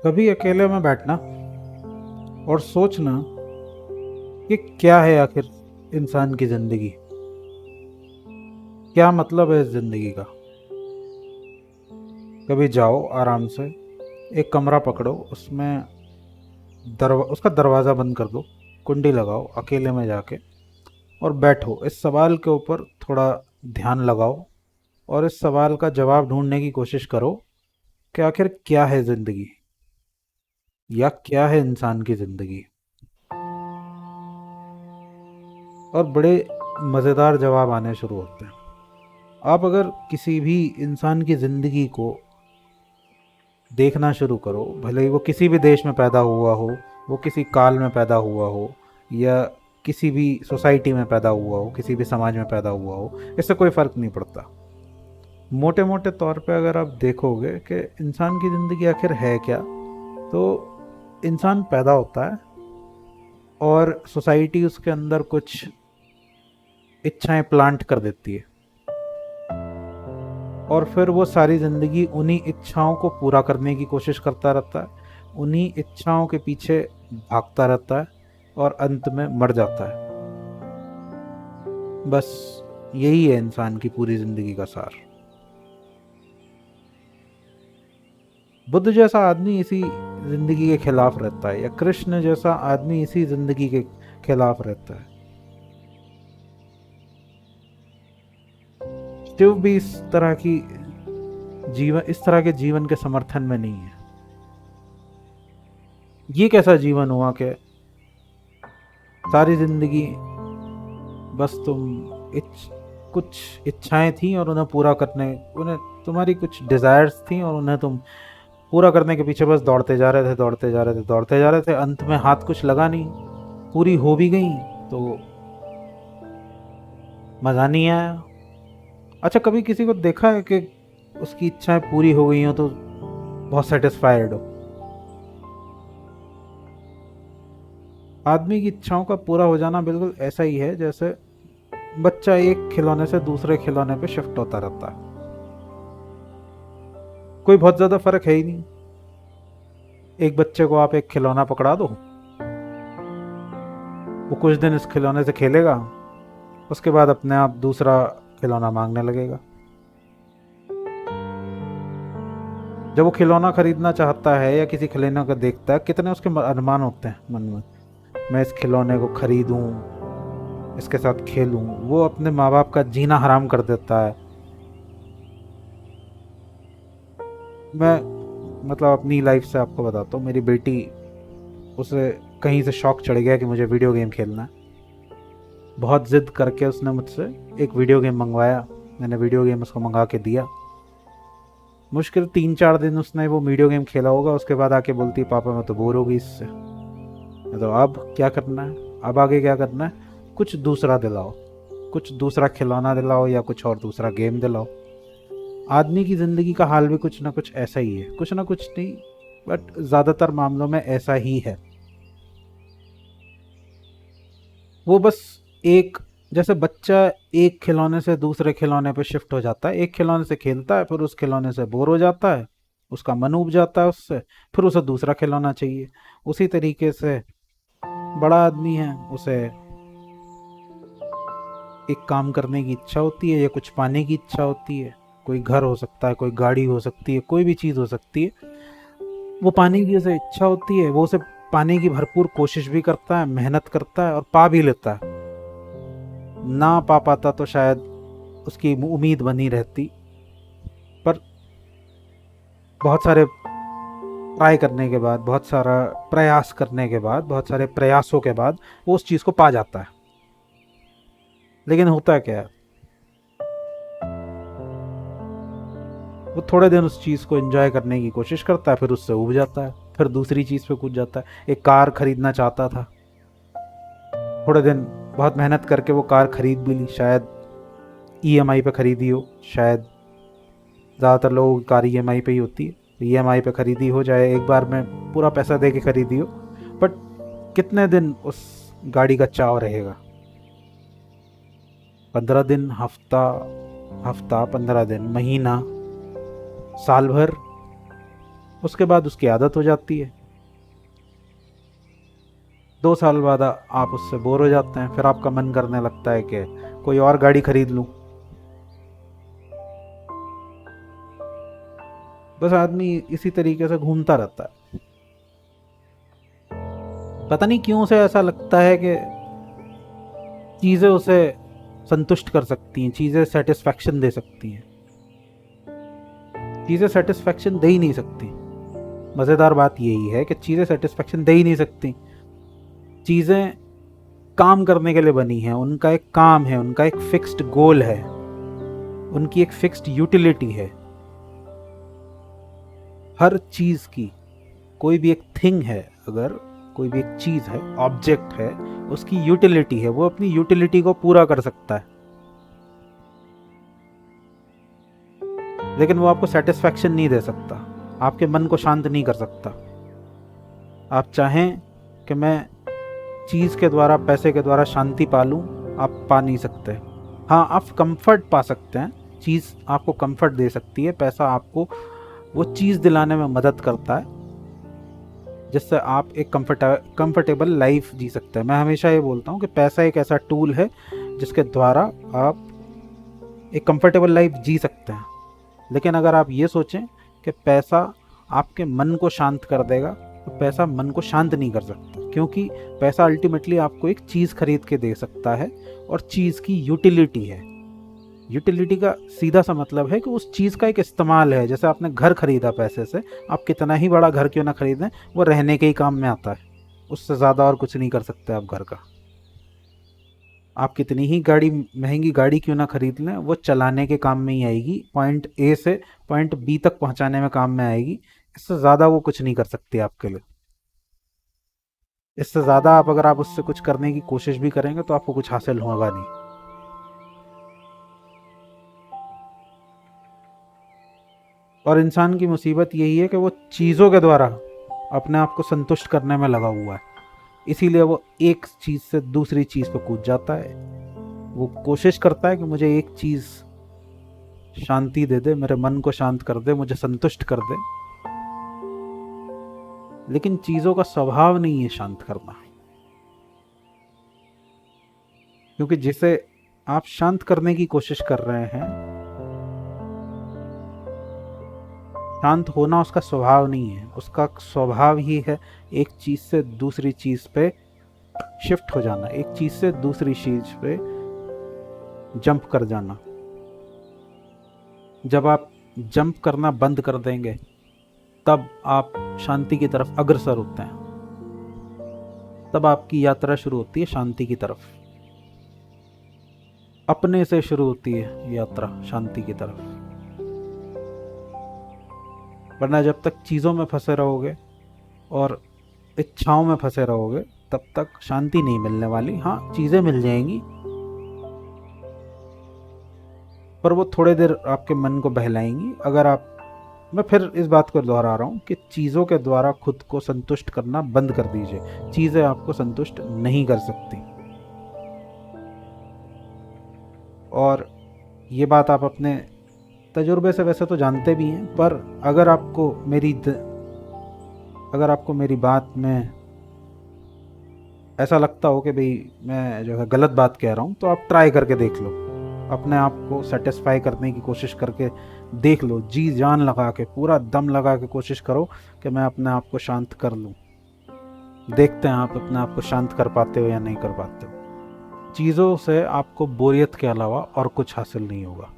कभी अकेले में बैठना और सोचना कि क्या है आखिर इंसान की ज़िंदगी, क्या मतलब है इस ज़िंदगी का। कभी जाओ आराम से, एक कमरा पकड़ो, उसमें उसका दरवाज़ा बंद कर दो, कुंडी लगाओ अकेले में जाके और बैठो। इस सवाल के ऊपर थोड़ा ध्यान लगाओ और इस सवाल का जवाब ढूंढने की कोशिश करो कि आखिर क्या है ज़िंदगी या क्या है इंसान की ज़िंदगी। और बड़े मज़ेदार जवाब आने शुरू होते हैं। आप अगर किसी भी इंसान की ज़िंदगी को देखना शुरू करो, भले ही वो किसी भी देश में पैदा हुआ हो, वो किसी काल में पैदा हुआ हो, या किसी भी सोसाइटी में पैदा हुआ हो, किसी भी समाज में पैदा हुआ हो, इससे कोई फ़र्क नहीं पड़ता। मोटे मोटे तौर पे अगर आप देखोगे कि इंसान की ज़िंदगी आखिर है क्या, तो इंसान पैदा होता है और सोसाइटी उसके अंदर कुछ इच्छाएं प्लांट कर देती है और फिर वो सारी ज़िंदगी उन्हीं इच्छाओं को पूरा करने की कोशिश करता रहता है, उन्हीं इच्छाओं के पीछे भागता रहता है और अंत में मर जाता है। बस यही है इंसान की पूरी ज़िंदगी का सार। बुद्ध जैसा आदमी इसी ज़िंदगी के खिलाफ रहता है, या कृष्ण जैसा आदमी इसी ज़िंदगी के खिलाफ रहता है। शिव भी इस तरह के जीवन के समर्थन में नहीं है। ये कैसा जीवन हुआ कि सारी जिंदगी बस कुछ इच्छाएं थी और उन्हें तुम्हारी कुछ डिजायर्स थी और उन्हें तुम पूरा करने के पीछे बस दौड़ते जा रहे थे, दौड़ते जा रहे थे, दौड़ते जा रहे थे, अंत में हाथ कुछ लगा नहीं, पूरी हो भी गई तो मज़ा नहीं आया। अच्छा, कभी किसी को देखा है कि उसकी इच्छाएं पूरी हो गई हो तो बहुत सेटिस्फाइड हो? आदमी की इच्छाओं का पूरा हो जाना बिल्कुल ऐसा ही है जैसे बच्चा एक खिलौने से दूसरे खिलौने पे शिफ्ट होता रहता है। कोई बहुत ज़्यादा फर्क है ही नहीं। एक बच्चे को आप एक खिलौना पकड़ा दो, वो कुछ दिन इस खिलौने से खेलेगा, उसके बाद अपने आप दूसरा खिलौना मांगने लगेगा। जब वो खिलौना खरीदना चाहता है या किसी खिलौने को देखता है, कितने उसके अरमान होते हैं मन में, मैं इस खिलौने को खरीदूं, इसके साथ खेलूं। वो अपने माँ बाप का जीना हराम कर देता है। मैं मतलब अपनी लाइफ से आपको बताता हूँ, मेरी बेटी, उसे कहीं से शौक चढ़ गया कि मुझे वीडियो गेम खेलना है। बहुत ज़िद करके उसने मुझसे एक वीडियो गेम मंगवाया। मैंने वीडियो गेम उसको मंगा के दिया। मुश्किल 3-4 दिन उसने वो वीडियो गेम खेला होगा, उसके बाद आके बोलती पापा मैं तो बोर हो गई इससे। मैं तो अब क्या करना है, अब आगे क्या करना है, कुछ दूसरा दिलाओ, कुछ दूसरा खिलौना दिलाओ या कुछ और दूसरा गेम दिलाओ। आदमी की ज़िंदगी का हाल भी कुछ ना कुछ ऐसा ही है, कुछ ना कुछ नहीं बट ज़्यादातर मामलों में ऐसा ही है। वो बस एक जैसे बच्चा एक खिलौने से दूसरे खिलौने पे शिफ्ट हो जाता है, एक खिलौने से खेलता है, फिर उस खिलौने से बोर हो जाता है, उसका मन ऊब जाता है उससे, फिर उसे दूसरा खिलौना चाहिए। उसी तरीके से बड़ा आदमी है, उसे एक काम करने की इच्छा होती है या कुछ पाने की इच्छा होती है। कोई घर हो सकता है, कोई गाड़ी हो सकती है, कोई भी चीज़ हो सकती है। वो पाने की उसे इच्छा होती है, वो उसे पाने की भरपूर कोशिश भी करता है, मेहनत करता है और पा भी लेता है। ना पा पाता तो शायद उसकी उम्मीद बनी रहती, पर बहुत सारे ट्राई करने के बाद, बहुत सारा प्रयास करने के बाद, बहुत सारे प्रयासों के बाद वो उस चीज़ को पा जाता है। लेकिन होता क्या है, वो थोड़े दिन उस चीज़ को एंजॉय करने की कोशिश करता है, फिर उससे उब जाता है, फिर दूसरी चीज़ पे कूद जाता है। एक कार खरीदना चाहता था, थोड़े दिन बहुत मेहनत करके वो कार खरीद भी ली, शायद ईएमआई पे खरीदी हो, शायद ज़्यादातर लोगों की कार ईएमआई पे ही होती है, ईएमआई पे खरीदी हो, चाहे एक बार में पूरा पैसा दे के खरीदी हो। बट कितने दिन उस गाड़ी का चाव रहेगा? 15 दिन, हफ्ता, हफ्ता 15 दिन, महीना, साल भर। उसके बाद उसकी आदत हो जाती है। 2 साल बाद आप उससे बोर हो जाते हैं, फिर आपका मन करने लगता है कि कोई और गाड़ी खरीद लूं। बस आदमी इसी तरीके से घूमता रहता है। पता नहीं क्यों उसे ऐसा लगता है कि चीज़ें उसे संतुष्ट कर सकती हैं, चीज़ें सेटिस्फैक्शन दे सकती हैं। चीज़ें सेटिस्फैक्शन दे ही नहीं सकती। मज़ेदार बात यही है कि चीज़ें सेटिस्फैक्शन दे ही नहीं सकती। चीज़ें काम करने के लिए बनी हैं, उनका एक काम है, उनका एक फिक्स्ड गोल है, उनकी एक फिक्स्ड यूटिलिटी है। हर चीज़ की, कोई भी एक थिंग है, अगर कोई भी एक चीज़ है, ऑब्जेक्ट है, उसकी यूटिलिटी है, वो अपनी यूटिलिटी को पूरा कर सकता है, लेकिन वो आपको सेटिस्फैक्शन नहीं दे सकता, आपके मन को शांत नहीं कर सकता। आप चाहें कि मैं चीज़ के द्वारा, पैसे के द्वारा शांति पा लूँ, आप पा नहीं सकते। हाँ, आप कंफर्ट पा सकते हैं, चीज़ आपको कंफर्ट दे सकती है, पैसा आपको वो चीज़ दिलाने में मदद करता है जिससे आप एक कंफर्टेबल लाइफ जी सकते हैं। मैं हमेशा ये बोलता हूँ कि पैसा एक ऐसा टूल है जिसके द्वारा आप एक कंफर्टेबल लाइफ जी सकते हैं, लेकिन अगर आप ये सोचें कि पैसा आपके मन को शांत कर देगा, तो पैसा मन को शांत नहीं कर सकता, क्योंकि पैसा अल्टीमेटली आपको एक चीज़ खरीद के दे सकता है, और चीज़ की यूटिलिटी है। यूटिलिटी का सीधा सा मतलब है कि उस चीज़ का एक इस्तेमाल है। जैसे आपने घर खरीदा पैसे से, आप कितना ही बड़ा घर क्यों ना खरीदें, वो रहने के ही काम में आता है, उससे ज़्यादा और कुछ नहीं कर सकते आप घर का। आप कितनी ही महंगी गाड़ी क्यों ना खरीद लें, वो चलाने के काम में ही आएगी, पॉइंट ए से पॉइंट बी तक पहुंचाने में काम में आएगी। इससे ज़्यादा वो कुछ नहीं कर सकती आपके लिए। इससे ज़्यादा अगर आप उससे कुछ करने की कोशिश भी करेंगे तो आपको कुछ हासिल होगा नहीं। और इंसान की मुसीबत यही है कि वो चीज़ों के द्वारा अपने आप को संतुष्ट करने में लगा हुआ है, इसीलिए वो एक चीज़ से दूसरी चीज़ पर कूद जाता है। वो कोशिश करता है कि मुझे एक चीज़ शांति दे दे, मेरे मन को शांत कर दे, मुझे संतुष्ट कर दे, लेकिन चीज़ों का स्वभाव नहीं है शांत करना। क्योंकि जिसे आप शांत करने की कोशिश कर रहे हैं, शांत होना उसका स्वभाव नहीं है। उसका स्वभाव ही है एक चीज़ से दूसरी चीज़ पे शिफ्ट हो जाना, एक चीज़ से दूसरी चीज़ पे जंप कर जाना। जब आप जंप करना बंद कर देंगे, तब आप शांति की तरफ अग्रसर होते हैं, तब आपकी यात्रा शुरू होती है शांति की तरफ। अपने से शुरू होती है यात्रा शांति की तरफ। वरना जब तक चीज़ों में फंसे रहोगे और इच्छाओं में फंसे रहोगे, तब तक शांति नहीं मिलने वाली। हाँ, चीज़ें मिल जाएंगी, पर वो थोड़े देर आपके मन को बहलाएंगी। अगर आप, मैं फिर इस बात को दोहरा रहा हूँ कि चीज़ों के द्वारा खुद को संतुष्ट करना बंद कर दीजिए। चीज़ें आपको संतुष्ट नहीं कर सकती। और ये बात आप अपने तजुर्बे से वैसे तो जानते भी हैं, पर अगर आपको मेरी बात में ऐसा लगता हो कि भाई मैं जो है गलत बात कह रहा हूँ, तो आप ट्राई करके देख लो, अपने आप को सेटिस्फाई करने की कोशिश करके देख लो, जी जान लगा के, पूरा दम लगा के कोशिश करो कि मैं अपने आप को शांत कर लूँ। देखते हैं आप अपने आप को शांत कर पाते हो या नहीं कर पाते हो। चीज़ों से आपको बोरियत के अलावा और कुछ हासिल नहीं होगा।